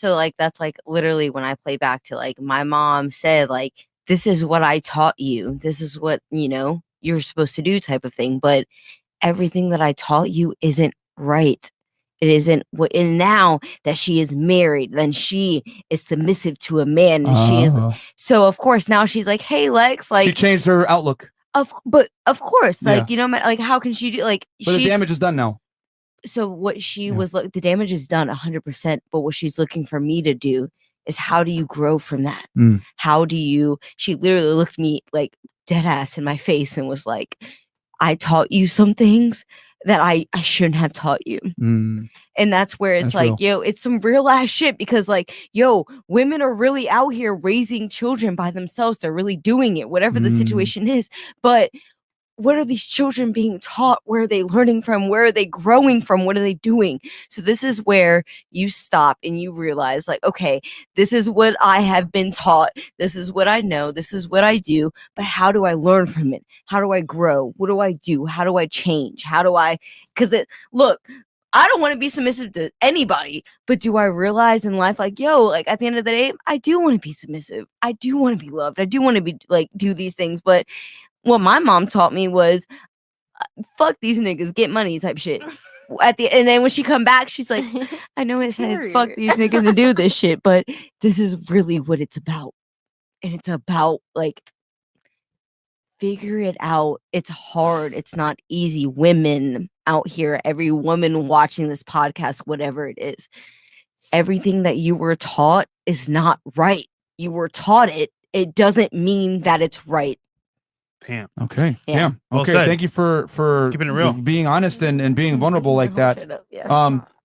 So like that's like literally when I play back to like my mom said like this is what I taught you. This is what, you're supposed to do type of thing, but everything that I taught you isn't right. It isn't what, and now that she is married, then she is submissive to a man, and she is so of course now she's like, hey Lex, like she changed her outlook. But of course, like like how can she do like but the damage is done now. So what she was the damage is done 100%, but what she's looking for me to do is how do you grow from that? How do you she literally looked me like dead ass in my face and was like, I taught you some things that I shouldn't have taught you. And that's where it's like, real. It's some real ass shit because like, women are really out here raising children by themselves. They're really doing it, whatever the situation is. But what are these children being taught? Where are they learning from? Where are they growing from? What are they doing? So this is where you stop and you realize like, okay, this is what I have been taught. This is what I know. This is what I do. But how do I learn from it? How do I grow? What do I do? How do I change? Because I don't want to be submissive to anybody, but do I realize in life, like, like at the end of the day, I do want to be submissive. I do want to be loved. I do want to be like, do these things. But what my mom taught me was fuck these niggas, get money type shit. And then when she come back, she's like, I know it said fuck these niggas and do this shit, but this is really what it's about. And it's about like figure it out. It's hard. It's not easy. Women out here, every woman watching this podcast, whatever it is, everything that you were taught is not right. You were taught it. It doesn't mean that it's right. Damn. Okay. Yeah. Damn. Okay. Well Thank you for keeping it real, being honest and being vulnerable like that.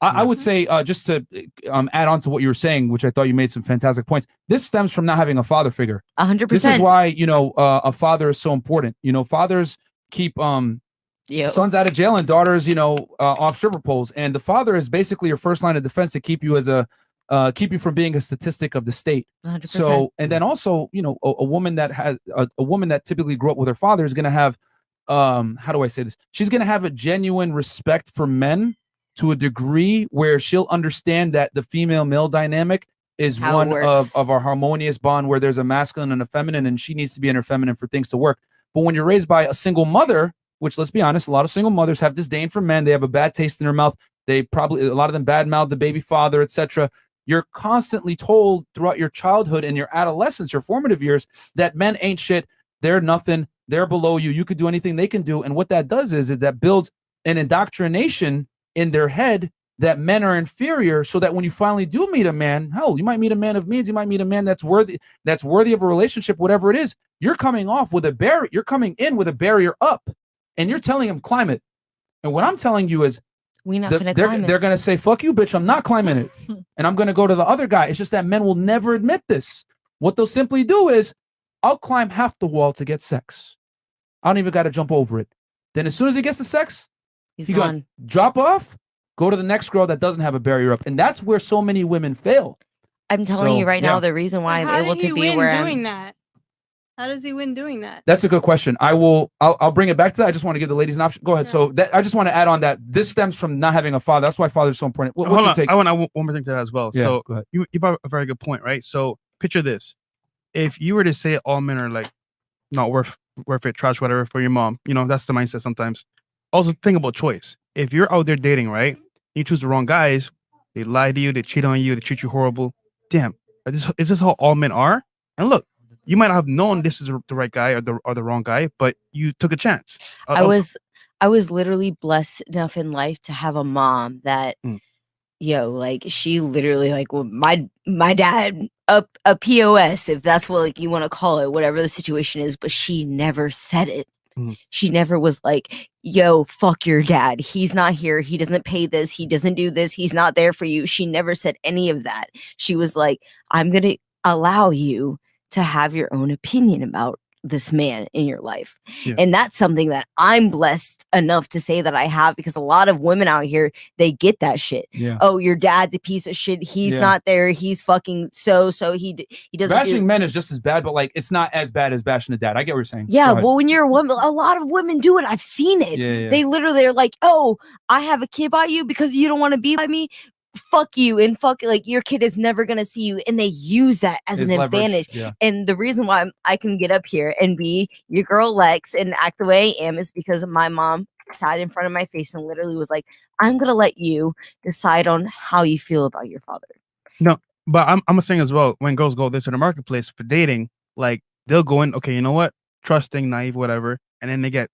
I would say just to add on to what you were saying, which I thought you made some fantastic points. This stems from not having a father figure. 100%. This is why a father is so important. Fathers keep sons out of jail and daughters off stripper poles, and the father is basically your first line of defense to keep you as keep you from being a statistic of the state. 100%. So, and then also, a woman that has a woman that typically grew up with her father is going to have, how do I say this? She's going to have a genuine respect for men to a degree where she'll understand that the female-male dynamic is one of our harmonious bond where there's a masculine and a feminine, and she needs to be in her feminine for things to work. But when you're raised by a single mother, which let's be honest, a lot of single mothers have disdain for men. They have a bad taste in their mouth. A lot of them badmouth the baby father, etc. You're constantly told throughout your childhood and your adolescence, your formative years, that men ain't shit. They're nothing. They're below you. You could do anything they can do. And what that does is that builds an indoctrination in their head that men are inferior, so that when you finally do meet a man, hell, you might meet a man of means, you might meet a man that's worthy of a relationship, whatever it is, you're coming off with a barrier. You're coming in with a barrier up, and you're telling him climb it. And what I'm telling you is, they're going to say, fuck you, bitch, I'm not climbing it. And I'm going to go to the other guy. It's just that men will never admit this. What they'll simply do is, I'll climb half the wall to get sex. I don't even got to jump over it. Then as soon as he gets the sex, he's going to drop off, go to the next girl that doesn't have a barrier up. And that's where so many women fail. I'm telling you right now, the reason why I'm able to be where I'm doing that. How does he win doing that? That's a good question. I'll bring it back to that. I just want to give the ladies an option. Go ahead. So I just want to add on that this stems from not having a father. That's why father is so important. Hold on. I want one more thing to that as well. Yeah, so go ahead. You brought a very good point, right? So picture this. If you were to say all men are like not worth it, trash, whatever, for your mom, that's the mindset sometimes. Also think about choice. If you're out there dating, right? You choose the wrong guys, they lie to you, they cheat on you, they treat you horrible. Damn. Is this how all men are? And look, you might not have known this is the right guy or the wrong guy, but you took a chance. I was literally blessed enough in life to have a mom that, like she literally like my dad a POS, if that's what like you want to call it, whatever the situation is, but she never said it. She never was like, yo, fuck your dad. He's not here. He doesn't pay this. He doesn't do this. He's not there for you. She never said any of that. She was like, I'm going to allow you to have your own opinion about this man in your life. And that's something that I'm blessed enough to say that I have, because a lot of women out here, they get that shit. Oh, your dad's a piece of shit. He's not there. He's fucking so he doesn't. Bashing men is just as bad, but like it's not as bad as bashing a dad. I get what you're saying. Yeah, well, when you're a woman, a lot of women do it. I've seen it. They literally are like, oh, I have a kid by you because you don't want to be by me. fuck you and fuck like your kid is never gonna see you, and they use that as an advantage. Yeah. And the reason why I can get up here and be your girl Lex and act the way I am is because my mom sat in front of my face and literally was like, I'm gonna let you decide on how you feel about your father. No, but I'm saying as well, when girls go there to the marketplace for dating, like they'll go in, okay, you know what, trusting, naive, whatever, and then they get,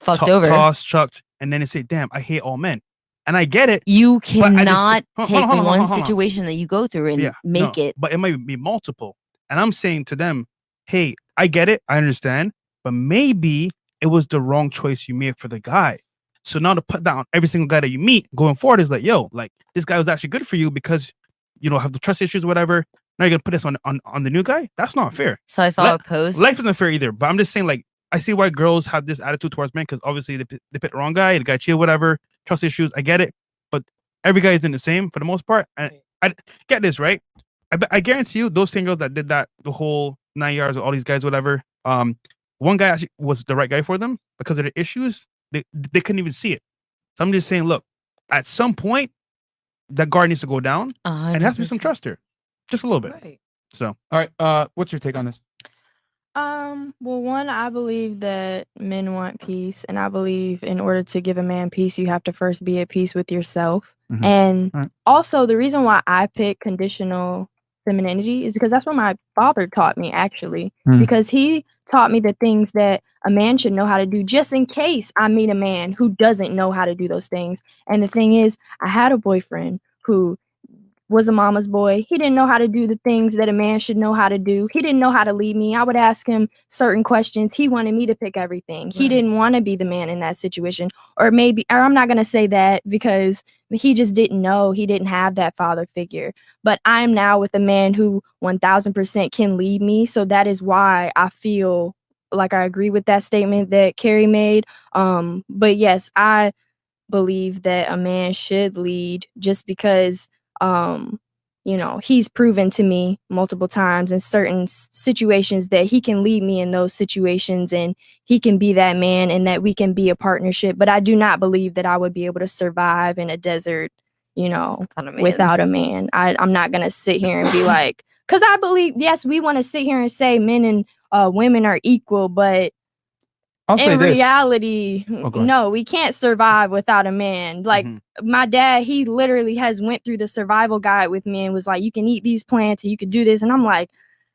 fucked over, tossed, chucked, and then they say, damn, I hate all men. And I get it. You cannot hold take on, one situation that you go through and make it. But it might be multiple. And I'm saying to them, hey, I get it, I understand, but maybe it was the wrong choice you made for the guy. So now to put down every single guy that you meet going forward is like, yo, like this guy was actually good for you because have the trust issues, whatever. Now you're gonna put this on the new guy? That's not fair. So I saw a post. Life isn't fair either. But I'm just saying, like, I see why girls have this attitude towards men because obviously they pick the wrong guy, the guy cheated, whatever, trust issues. I get it, but every guy isn't the same for the most part. And I get this, right? I guarantee you, those same girls that did that the whole 9 years with all these guys, whatever. One guy actually was the right guy for them because of the issues. They couldn't even see it. So I'm just saying, look, at some point, that guard needs to go down, 100%. and there has to be some trust here, just a little bit. Right. So, all right, what's your take on this? Well, one, I believe that men want peace, and I believe in order to give a man peace, you have to first be at peace with yourself. Mhm. And also, the reason why I pick conditional femininity is because that's what my father taught me, actually, because he taught me the things that a man should know how to do just in case I meet a man who doesn't know how to do those things. And the thing is, I had a boyfriend who was a mama's boy. He didn't know how to do the things that a man should know how to do. He didn't know how to lead me. I would ask him certain questions. He wanted me to pick everything. Right. He didn't want to be the man in that situation. Or I'm not going to say that because he just didn't know. He didn't have that father figure. But I'm now with a man who 1000% can lead me. So that is why I feel like I agree with that statement that Carrie made. But yes, I believe that a man should lead just because he's proven to me multiple times in certain situations that he can lead me in those situations and he can be that man and that we can be a partnership. But I do not believe that I would be able to survive in a desert, without a man. I'm not going to sit here and be like, because I believe, yes, we want to sit here and say men and women are equal, but in reality, no, we can't survive without a man. Like my dad, he literally has went through the survival guide with me and was like, you can eat these plants and you can do this. And I'm like,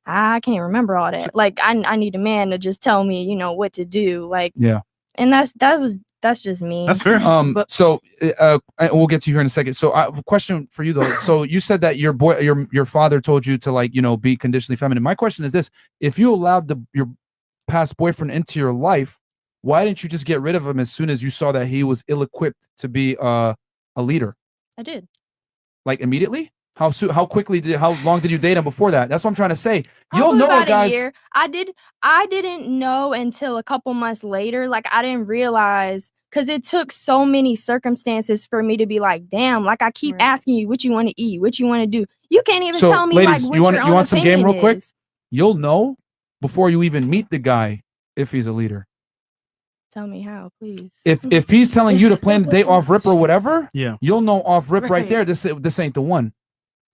I can't remember all that. Like I need a man to just tell me, what to do. Like, yeah. And that's just me. That's fair. So we'll get to you here in a second. So I have a question for you though. So you said that your father told you to be conditionally feminine. My question is this: if you allowed your past boyfriend into your life, why didn't you just get rid of him as soon as you saw that he was ill-equipped to be a leader? I did. Like immediately? How long did you date him before that? That's what I'm trying to say. You don't know about guys. A year. I didn't know until a couple months later. Like I didn't realize because it took so many circumstances for me to be like, damn, like I keep asking you what you want to eat, what you want to do. You can't even tell me ladies, like what you want some game real quick? Is. You'll know before you even meet the guy if he's a leader. Tell me how, please. If he's telling you to plan the day off rip or whatever, yeah, you'll know off rip right there. This ain't the one.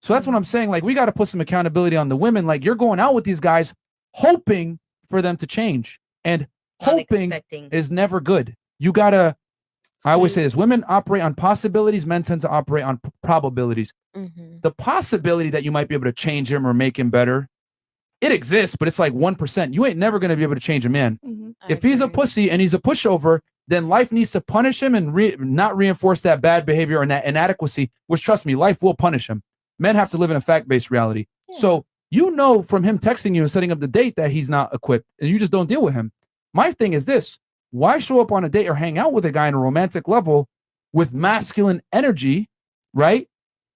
So that's what I'm saying. Like we got to put some accountability on the women. Like you're going out with these guys, hoping for them to change, and hoping is never good. You gotta. I always say this: women operate on possibilities. Men tend to operate on probabilities. The possibility that you might be able to change him or make him better, it exists, but it's like 1%. You ain't never gonna be able to change a man. If he's a pussy and he's a pushover, then life needs to punish him and not reinforce that bad behavior and that inadequacy, which trust me, life will punish him. Men have to live in a fact-based reality. Yeah. So from him texting you and setting up the date that he's not equipped and you just don't deal with him. My thing is this: why show up on a date or hang out with a guy on a romantic level with masculine energy, right?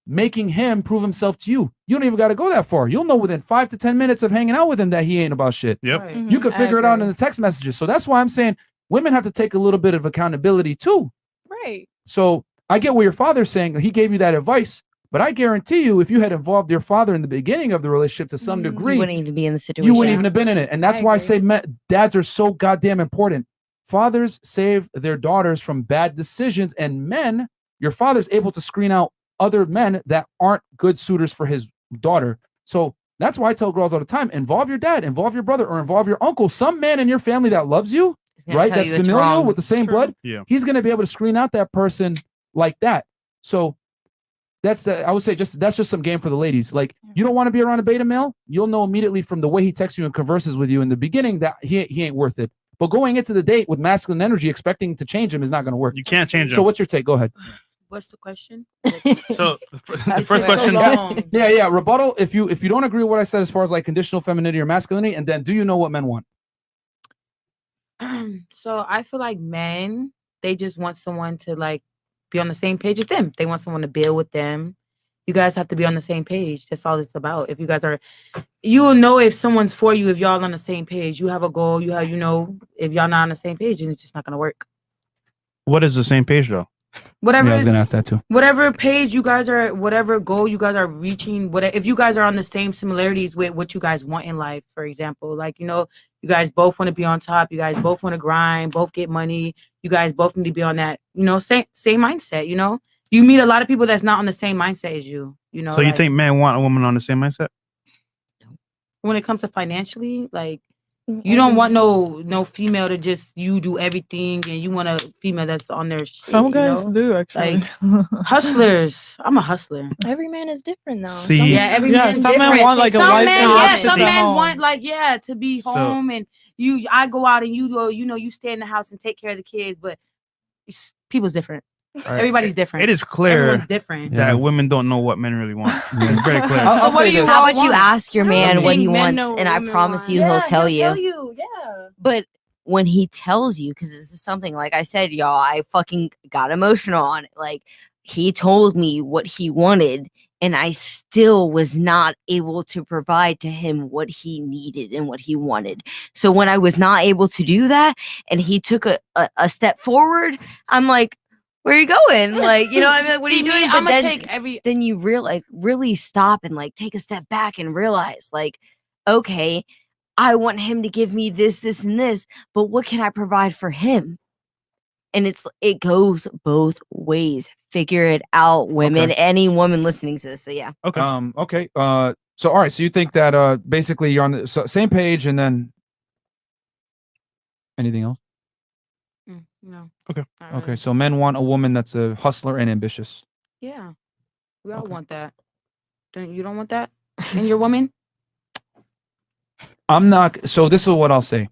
Making him prove himself to you. You don't even got to go that far. You'll know within 5 to 10 minutes of hanging out with him that he ain't about shit. Yep. Right. You can figure it out in the text messages. So that's why I'm saying women have to take a little bit of accountability too. Right. So I get what your father's saying. He gave you that advice, but I guarantee you, if you had involved your father in the beginning of the relationship to some degree, you wouldn't even be in the situation. You wouldn't even have been in it. And that's why I say dads are so goddamn important. Fathers save their daughters from bad decisions, and men, your father's able to screen out other men that aren't good suitors for his daughter. So that's why I tell girls all the time, involve your dad, involve your brother, or involve your uncle. Some man in your family that loves you, right? That's familial with the same blood. Yeah. He's going to be able to screen out that person like that. So I would say that's just some game for the ladies. Like, you don't want to be around a beta male, you'll know immediately from the way he texts you and converses with you in the beginning that he ain't worth it. But going into the date with masculine energy, expecting to change him is not going to work. You can't change him. So what's your take? Go ahead. What's the question? So the first question. Yeah. Rebuttal. If you don't agree with what I said as far as like conditional femininity or masculinity, and then do you know what men want? So I feel like men, they just want someone to like be on the same page as them. They want someone to build with them. You guys have to be on the same page. That's all it's about. If you guys are, you will know if someone's for you if y'all on the same page. You have a goal. You have, if y'all not on the same page, then it's just not gonna work. What is the same page though? Whatever. Yeah, I was gonna ask that too. Whatever page you guys are, whatever goal you guys are reaching, if you guys are on the same similarities with what you guys want in life, for example, like, you guys both want to be on top, you guys both want to grind, both get money, you guys both need to be on that, same mindset, You meet a lot of people that's not on the same mindset as you, So you think men want a woman on the same mindset? When it comes to financially, like, you don't want no female to just you do everything, and you want a female that's on their shit. Some guys do actually. Like hustlers. I'm a hustler. Every man is different though. See, Every man's some different. men want like a some wife. men, some to men home. want like to be home, and I go out and you go, you stay in the house and take care of the kids, but people's different. Right. Everybody's different. It is clear Everyone's different. that women don't know what men really want. It's very clear. I'll say this. How about you ask your man what he think men wants, know and what I women promise want. you he'll tell you. Yeah. But when he tells you, because this is something, like I said, y'all, I fucking got emotional on it. Like, he told me what he wanted, and I still was not able to provide to him what he needed and what he wanted. So when I was not able to do that, and he took a step forward, I'm like, where are you going? Like, what I mean? Like, what are you doing? I'm But gonna then, take then you really stop and like take a step back and realize, like, okay, I want him to give me this, this, and this, but what can I provide for him? And it goes both ways. Figure it out, women. Okay. Any woman listening to this. So yeah. Okay. Okay. So all right. So you think that basically you're on the same page, and then anything else? No. Okay. Not really. Okay. So men want a woman that's a hustler and ambitious. Yeah. We all Okay. want that. You don't want that in your woman? I'm not. So this is what I'll say.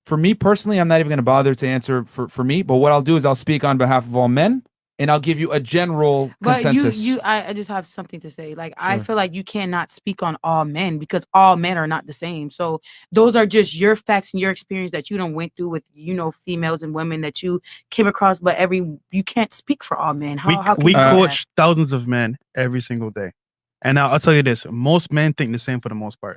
For me personally, I'm not even going to bother to answer for me. But what I'll do is I'll speak on behalf of all men, and I'll give you a general But consensus. I just have something to say. Like, I Sure. feel like you cannot speak on all men because all men are not the same. So those are just your facts and your experience that you don't went through with, females and women that you came across. But you can't speak for all men. How can we you do that? coach thousands of men every single day. And I'll tell you this, most men think the same for the most part.